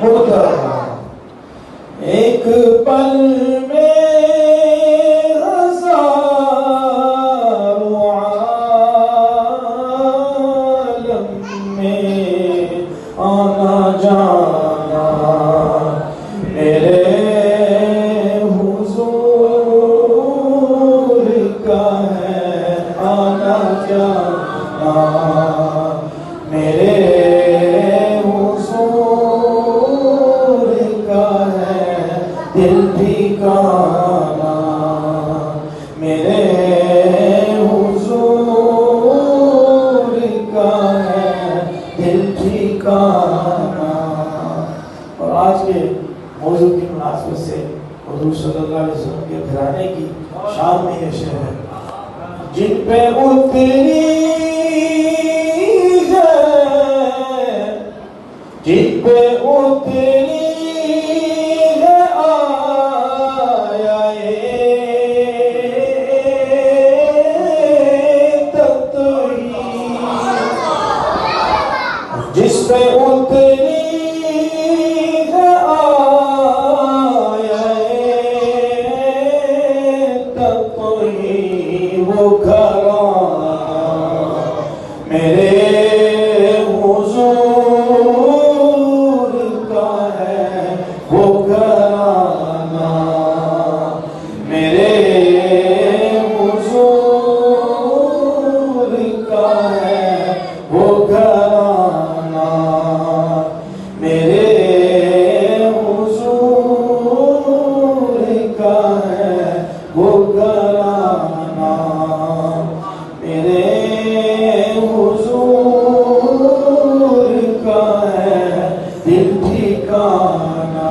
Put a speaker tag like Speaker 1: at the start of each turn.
Speaker 1: मुर्तज़ा। एक पल में हज़ारों आलम में आना जाना मेरे हुजूर का है, आना जाना मेरे हुजूर का है, दिल ठिकाना मेरे हुजूर का है, दिल ठिकाना। और आज के मौजूद की मुनासिबत से हुजूर सल्लल्लाहु अलैहि वसल्लम के घराने की शान में ये शेर है। जिन पे उतरी है, जिन पे उतरी है आया तत्हीर, जिस पे उतरी है आया तत्हीर, वो घराना मेरे हुजूर का है, वो घराना मेरे हुजूर का है, वो घराना मेरे हुजूर का है, वो घराना मेरे हुजूर का है, दिल ठिकाना।